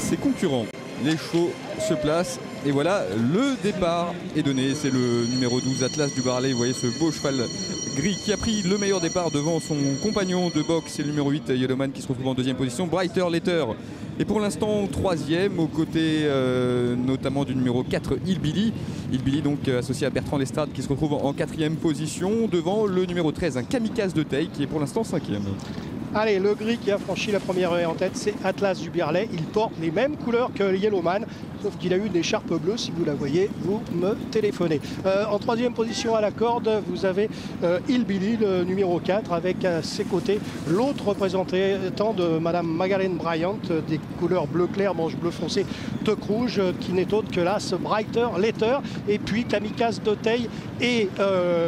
ses concurrents. Les chevaux se placent et voilà, le départ est donné. C'est le numéro 12 Atlas du Barlet. Vous voyez ce beau cheval gris qui a pris le meilleur départ devant son compagnon de boxe. C'est le numéro 8 Yellowman qui se retrouve en deuxième position. Brighter Letter est pour l'instant troisième aux côtés notamment du numéro 4 Hillbilly. Hillbilly donc associé à Bertrand Lestrade qui se retrouve en quatrième position devant le numéro 13 un Kamikaze de Teille qui est pour l'instant cinquième. Allez, le gris qui a franchi la première haie en tête, c'est Atlas du Birlet. Il porte les mêmes couleurs que Yellowman, sauf qu'il a eu une écharpe bleue. Si vous la voyez, vous me téléphonez. En troisième position à la corde, vous avez Hillbilly, le numéro 4, avec à ses côtés l'autre représentant de Madame Magdalene Bryant, des couleurs bleu clair, manche bleu foncé, toque rouge, qui n'est autre que l'as Brighter Letter. Et puis Kamikaze de Teille et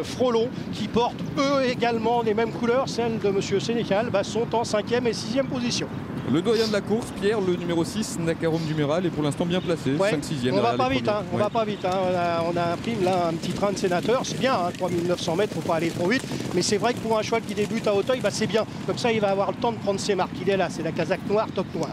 Frolon, qui portent eux également les mêmes couleurs, celles de Monsieur Sénécal, sont en 5e et 6e position. Le doyen de la course, Pierre, le numéro 6, Nakarum du Mural, est pour l'instant bien placé, ouais. 5-6e. On va pas vite, on va pas vite. On a un prime là, un petit train de sénateur, c'est bien, 3900 mètres, faut pas aller trop vite. Mais c'est vrai que pour un cheval qui débute à Auteuil, c'est bien. Comme ça, il va avoir le temps de prendre ses marques. Il est là, c'est la casaque noire, top noir.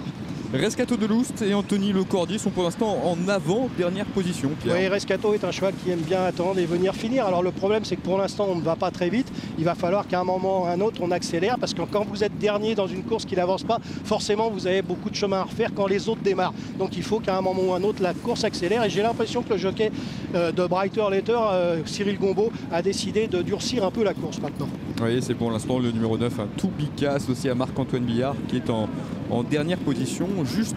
Rescato de Loust et Anthony Le Cordier sont pour l'instant en avant-dernière position, Pierre. Oui, Rescato est un cheval qui aime bien attendre et venir finir. Alors le problème, c'est que pour l'instant, on ne va pas très vite. Il va falloir qu'à un moment ou à un autre, on accélère. Parce que quand vous êtes dernier dans une course qui n'avance pas, forcément, vous avez beaucoup de chemin à refaire quand les autres démarrent. Donc il faut qu'à un moment ou à un autre, la course accélère. Et j'ai l'impression que le jockey de Brighter Letter, Cyril Gombeau, a décidé de durcir un peu la course maintenant. Oui, c'est pour l'instant le numéro 9, un Toubika associé à Marc-Antoine Billard, qui est en dernière position, juste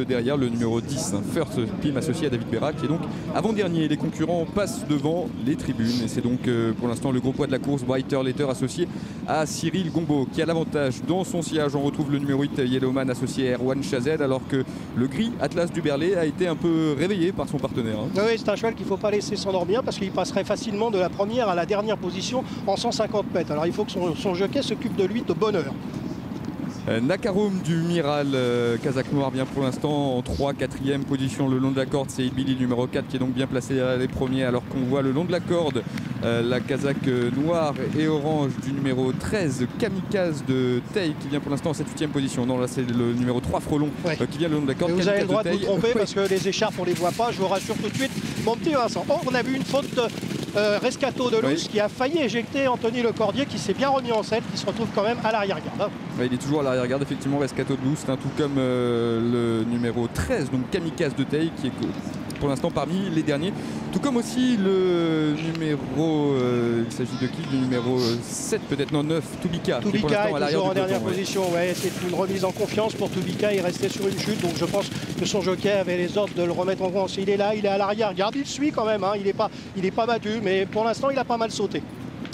derrière le numéro 10, First Pim associé à David Berra, qui est donc avant-dernier. Les concurrents passent devant les tribunes et c'est donc pour l'instant le gros poids de la course, Brighter Letter associé à Cyril Gombeau, qui a l'avantage dans son sillage. On retrouve le numéro 8 Yellowman associé à Erwan Chazed, alors que le gris Atlas du Berlet a été un peu réveillé par son partenaire. Oui, c'est un cheval qu'il ne faut pas laisser s'endormir parce qu'il passerait facilement de la première à la dernière position en 150 mètres. Alors il faut que son jockey s'occupe de lui de bonne heure. Nakarum du Miral, Kazakh Noir vient pour l'instant en 3-4e position le long de la corde. C'est Hillbilly numéro 4 qui est donc bien placé à les premiers, alors qu'on voit le long de la corde la Kazakh Noire et Orange du numéro 13 Kamikaze de Teille qui vient pour l'instant en 7-8e position. Non, là c'est le numéro 3 Frolon qui vient le long de la corde. Et vous avez le droit de vous tromper parce que les écharpes on les voit pas, je vous rassure tout de suite mon petit Vincent. Oh, on a vu une faute de Rescato de Loust qui a failli éjecter Anthony Le Cordier, qui s'est bien remis en selle, qui se retrouve quand même à l'arrière-garde. Il est toujours à l'arrière-garde effectivement, Rescato de Loust, tout comme le numéro 13 donc Kamikaze de Teille, qui est pour l'instant parmi les derniers, tout comme aussi le numéro il s'agit de qui, le numéro 7 peut-être, non 9, Toubika qui est pour l'instant à l'arrière en dernière position. Ouais, c'est une remise en confiance pour Toubika, il restait sur une chute, donc je pense que son jockey avait les ordres de le remettre en confiance. Il est là, il est à l'arrière-garde, il suit quand même, il est pas battu, mais pour l'instant il a pas mal sauté.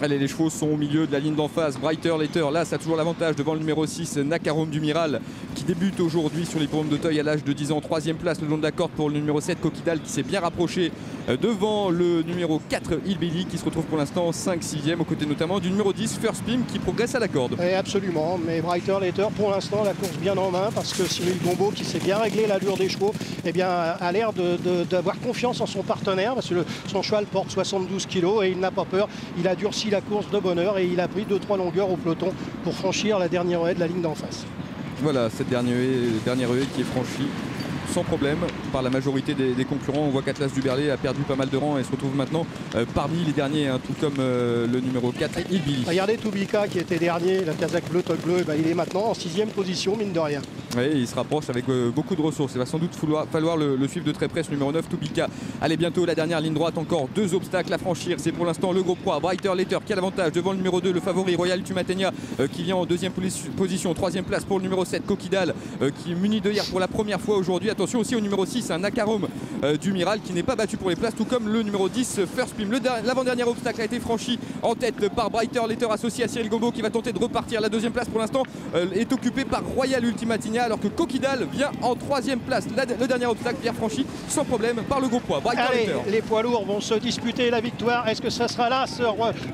Allez, les chevaux sont au milieu de la ligne d'en face. Brighter Letter, là, ça a toujours l'avantage devant le numéro 6, Nakarum du Miral, qui débute aujourd'hui sur l'hippodrome d'Auteuil à l'âge de 10 ans. 3e place le long de la corde pour le numéro 7, Coquidal, qui s'est bien rapproché devant le numéro 4, Hillbilly, qui se retrouve pour l'instant 5-6e, aux côtés notamment du numéro 10, First Pim, qui progresse à la corde. Et absolument, mais Brighter Letter, pour l'instant, la course bien en main, parce que Cyril Gombeau, qui s'est bien réglé l'allure des chevaux, eh bien, a l'air d'avoir confiance en son partenaire, parce que son cheval porte 72 kg et il n'a pas peur. Il a durci la course de bonne heure et il a pris 2-3 longueurs au peloton pour franchir la dernière haie de la ligne d'en face. Voilà, cette dernière haie qui est franchie sans problème par la majorité des concurrents. On voit qu'Atlas du Berlet a perdu pas mal de rangs et se retrouve maintenant parmi les derniers, tout comme le numéro 4, Hillbilly. Regardez Toubika qui était dernier, la casaque bleu, toque bleu, il est maintenant en 6e position, mine de rien. Oui, il se rapproche avec beaucoup de ressources. Il va sans doute falloir le suivre de très près, ce numéro 9, Toubika. Allez, bientôt la dernière ligne droite, encore 2 obstacles à franchir. C'est pour l'instant le gros poids, Brighter Letter, qui a l'avantage devant le numéro 2, le favori Royal Tumatenia, qui vient en 2e position. 3e place pour le numéro 7, Coquidal, qui est muni de hier pour la première fois aujourd'hui. Attention aussi au numéro 6, un Nakarum du Miral, qui n'est pas battu pour les places, tout comme le numéro 10, First Pim. L'avant-dernier obstacle a été franchi en tête par Brighter Letter associé à Cyril Gombeau, qui va tenter de repartir. La 2e place pour l'instant est occupée par Royal Ultimatina, alors que Coquidal vient en 3e place. Le dernier obstacle bien franchi sans problème par le gros poids, Brighter Letter. Les poids lourds vont se disputer la victoire. Est-ce que ça sera là, ce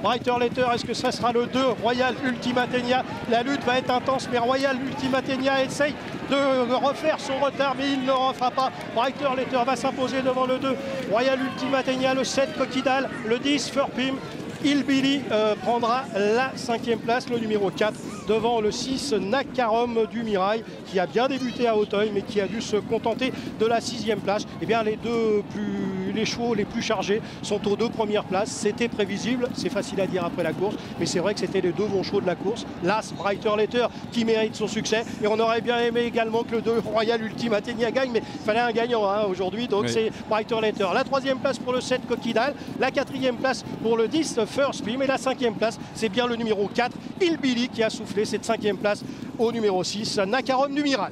Brighter Letter? Est-ce que ça sera le 2, Royal Ultimatina? La lutte va être intense, mais Royal Ultimatina essaye de refaire son retard, mais il ne le refera pas. Brighter Letter va s'imposer devant le 2, Royal Ultimatina, le 7, Coquidal, le 10, First Pim. Hillbilly prendra la 5e place, le numéro 4, devant le 6 Nakarom du Mirail, qui a bien débuté à Auteuil, mais qui a dû se contenter de la 6e place. Eh bien, les chevaux les plus chargés sont aux 2 premières places. C'était prévisible, c'est facile à dire après la course, mais c'est vrai que c'était les 2 bons chevaux de la course. L'As Brighter Letter qui mérite son succès, et on aurait bien aimé également que le 2 Royal Ultima Athénia gagne, mais il fallait un gagnant hein, aujourd'hui, donc oui. C'est Brighter Letter. La 3e place pour le 7 Coquidal, la 4e place pour le 10 First Beam, et la 5e place, c'est bien le numéro 4 Hillbilly qui a soufflé cette 5e place au numéro 6 Nakarom du Mirail.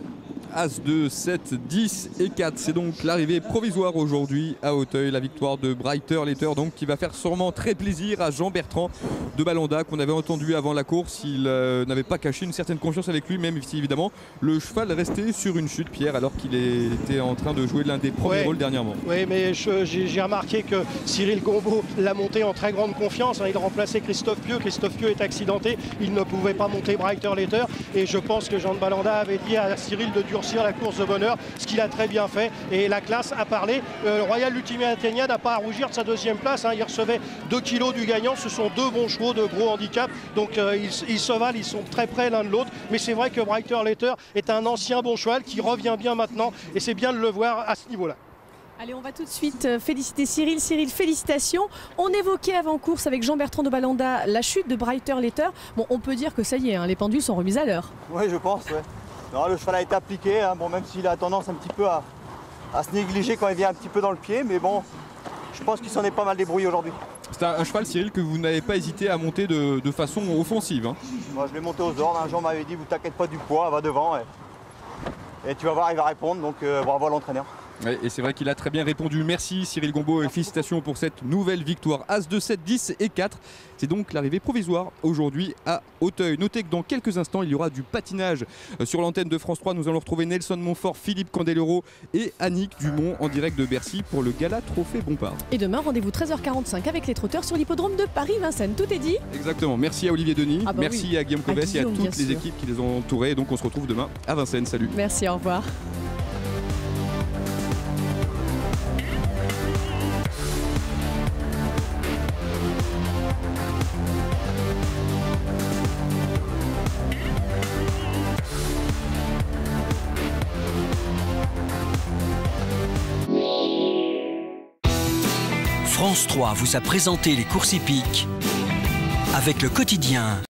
As 2, 7, 10 et 4. C'est donc l'arrivée provisoire aujourd'hui à Auteuil. La victoire de Brighter Letter, donc, qui va faire sûrement très plaisir à Jean-Bertrand de Balanda, qu'on avait entendu avant la course. Il n'avait pas caché une certaine confiance avec lui, même si évidemment le cheval restait sur une chute, Pierre, alors qu'il était en train de jouer l'un des premiers rôles dernièrement. Oui, mais j'ai remarqué que Cyril Gombeau l'a monté en très grande confiance. Il remplaçait Christophe Pieux. Christophe Pieux est accidenté. Il ne pouvait pas monter Brighter Letter. Et je pense que Jean de Balanda avait dit à Cyril de durcir la course de bonheur, ce qu'il a très bien fait, et la classe a parlé. Royal Ultima Athénia n'a pas à rougir de sa 2e place, hein. Il recevait 2 kilos du gagnant. Ce sont 2 bons chevaux de gros handicap, donc ils se valent, ils sont très près l'un de l'autre, mais c'est vrai que Brighter Letter est un ancien bon cheval qui revient bien maintenant, et c'est bien de le voir à ce niveau-là. Allez, on va tout de suite féliciter Cyril. Cyril, félicitations. On évoquait avant course avec Jean-Bertrand de Balanda la chute de Brighter Letter. Bon, on peut dire que ça y est, hein, les pendules sont remises à l'heure. Oui, je pense, ouais. Non, le cheval a été appliqué, hein, bon, même s'il a tendance un petit peu à se négliger quand il vient un petit peu dans le pied, mais bon, je pense qu'il s'en est pas mal débrouillé aujourd'hui. C'est un cheval, Cyril, que vous n'avez pas hésité à monter de façon offensive. Hein. Moi, je l'ai monté aux ordres. Jean m'avait dit, vous t'inquiète pas du poids, va devant. Et tu vas voir, il va répondre, donc bravo à l'entraîneur. Ouais, et c'est vrai qu'il a très bien répondu. Merci Cyril Gombeau et félicitations pour cette nouvelle victoire. As 2, 7, 10 et 4. C'est donc l'arrivée provisoire aujourd'hui à Auteuil. Notez que dans quelques instants, il y aura du patinage sur l'antenne de France 3. Nous allons retrouver Nelson Montfort, Philippe Candeloro et Annick Dumont en direct de Bercy pour le Gala Trophée Bompard. Et demain, rendez-vous 13h45 avec les trotteurs sur l'hippodrome de Paris-Vincennes. Tout est dit. Exactement. Merci à Olivier Denis, merci oui. à Guillaume Covès et à toutes les équipes qui les ont entourés. Et donc on se retrouve demain à Vincennes. Salut. Merci, au revoir. France 3 vous a présenté les courses hippiques avec le quotidien.